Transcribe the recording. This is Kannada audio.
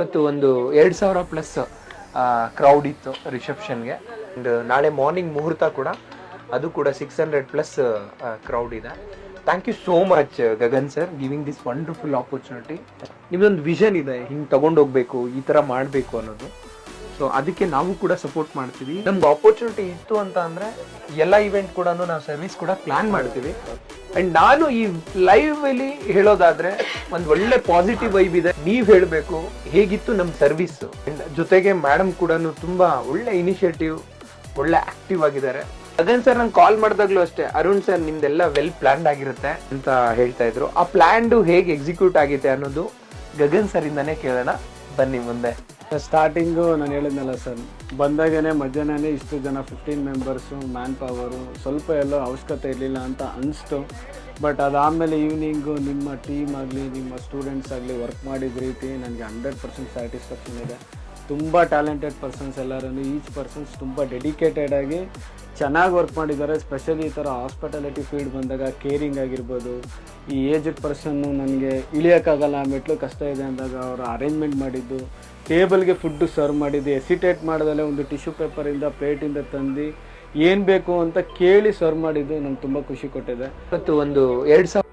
ಇವತ್ತು ಒಂದು 2000 ಪ್ಲಸ್ ಕ್ರೌಡ್ ಇತ್ತು ರಿಸೆಪ್ಷನ್ಗೆ. ಅಂಡ್ ನಾಳೆ ಮಾರ್ನಿಂಗ್ ಮುಹೂರ್ತ ಕೂಡ, ಅದು ಕೂಡ 600 ಪ್ಲಸ್ ಕ್ರೌಡ್ ಇದೆ. Thank you so much Gagan sir, giving this wonderful opportunity. ನಿಮ್ದೊಂದು ವಿಷನ್ ಇದೆ, ಹಿಂಗೆ ತಗೊಂಡೋಗ್ಬೇಕು, ಈ ಥರ ಮಾಡಬೇಕು ಅನ್ನೋದು. ಸೊ ಅದಕ್ಕೆ ನಾವು ಕೂಡ ಸಪೋರ್ಟ್ ಮಾಡ್ತೀವಿ. ನಮ್ಗೆ ಆಪರ್ಚುನಿಟಿ ಇತ್ತು ಅಂತ ಅಂದ್ರೆ ಎಲ್ಲ ಇವೆಂಟ್ ಕೂಡ ನಾವು ಸರ್ವಿಸ್ ಕೂಡ ಪ್ಲಾನ್ ಮಾಡ್ತೀವಿ. ಅಂಡ್ ನಾನು ಈ ಲೈವ್ ಅಲ್ಲಿ ಹೇಳೋದಾದ್ರೆ ಒಂದ್ ಒಳ್ಳೆ ಪಾಸಿಟಿವ್ ವೈಬ್ ಇದೆ. ನೀವ್ ಹೇಳ್ಬೇಕು ಹೇಗಿತ್ತು ನಮ್ ಸರ್ವಿಸ್. ಜೊತೆಗೆ ಮೇಡಮ್ ಕೂಡ ತುಂಬಾ ಒಳ್ಳೆ ಇನಿಷಿಯೇಟಿವ್, ಒಳ್ಳೆ ಆಕ್ಟಿವ್ ಆಗಿದ್ದಾರೆ. ಗಗನ್ ಸರ್ ನಂಗೆ ಕಾಲ್ ಮಾಡಿದಾಗ್ಲೂ ಅಷ್ಟೇ, ಅರುಣ್ ಸರ್ ನಿಮ್ದೆಲ್ಲ ವೆಲ್ ಪ್ಲಾನ್ಡ್ ಆಗಿರುತ್ತೆ ಅಂತ ಹೇಳ್ತಾ ಇದ್ರು. ಆ ಪ್ಲಾನ್ಡ್ ಹೇಗೆ ಎಕ್ಸಿಕ್ಯೂಟ್ ಆಗಿದೆ ಅನ್ನೋದು ಗಗನ್ ಸರ್ ಇಂದಾನೇ ಕೇಳೋಣ ಬನ್ನಿ ಮುಂದೆ. ಸ್ಟಾರ್ಟಿಂಗು ನಾನು ಹೇಳಿದ್ನಲ್ಲ ಸರ್, ಬಂದಾಗೇ ಮಧ್ಯಾಹ್ನನೇ ಇಷ್ಟು ಜನ 15 ಮೆಂಬರ್ಸು, ಮ್ಯಾನ್ ಪವರು ಸ್ವಲ್ಪ ಎಲ್ಲೋ ಅವಶ್ಯಕತೆ ಇರಲಿಲ್ಲ ಅಂತ ಅನಿಸ್ತು. ಬಟ್ ಅದಾದಮೇಲೆ ಈವ್ನಿಂಗು ನಿಮ್ಮ ಟೀಮ್ ಆಗಲಿ, ನಿಮ್ಮ ಸ್ಟೂಡೆಂಟ್ಸ್ ಆಗಲಿ ವರ್ಕ್ ಮಾಡಿದ ರೀತಿ ನನಗೆ 100% ಸ್ಯಾಟಿಸ್ಫ್ಯಾಕ್ಷನ್ ಇದೆ. ತುಂಬ ಟ್ಯಾಲೆಂಟೆಡ್ ಪರ್ಸನ್ಸ್ ಎಲ್ಲರೂ, ಈಚ್ ಪರ್ಸನ್ಸ್ ತುಂಬ ಡೆಡಿಕೇಟೆಡ್ ಆಗಿ ಚೆನ್ನಾಗಿ ವರ್ಕ್ ಮಾಡಿದ್ದಾರೆ. ಸ್ಪೆಷಲಿ ಈ ಥರ ಹಾಸ್ಪಿಟಾಲಿಟಿ ಫೀಲ್ಡ್ ಬಂದಾಗ ಕೇರಿಂಗ್ ಆಗಿರ್ಬೋದು, ಈ ಏಜ್ಡ್ ಪರ್ಸನ್ನು ನನಗೆ ಇಳಿಯೋಕ್ಕಾಗಲ್ಲ, ಮೆಟ್ಲು ಕಷ್ಟ ಇದೆ ಅಂದಾಗ ಅವರು ಅರೇಂಜ್ಮೆಂಟ್ ಮಾಡಿದ್ದು, ಟೇಬಲ್ಗೆ ಫುಡ್ಡು ಸರ್ವ್ ಮಾಡಿದ್ದು, ಎಸಿಟೇಟ್ ಮಾಡ್ದಲ್ಲೇ ಒಂದು ಟಿಶ್ಯೂ ಪೇಪರಿಂದ ಪ್ಲೇಟಿಂದ ತಂದು ಏನು ಬೇಕು ಅಂತ ಕೇಳಿ ಸರ್ವ್ ಮಾಡಿದ್ದು ನಂಗೆ ತುಂಬ ಖುಷಿ ಕೊಟ್ಟಿದೆ. ಇವತ್ತು ಒಂದು 2000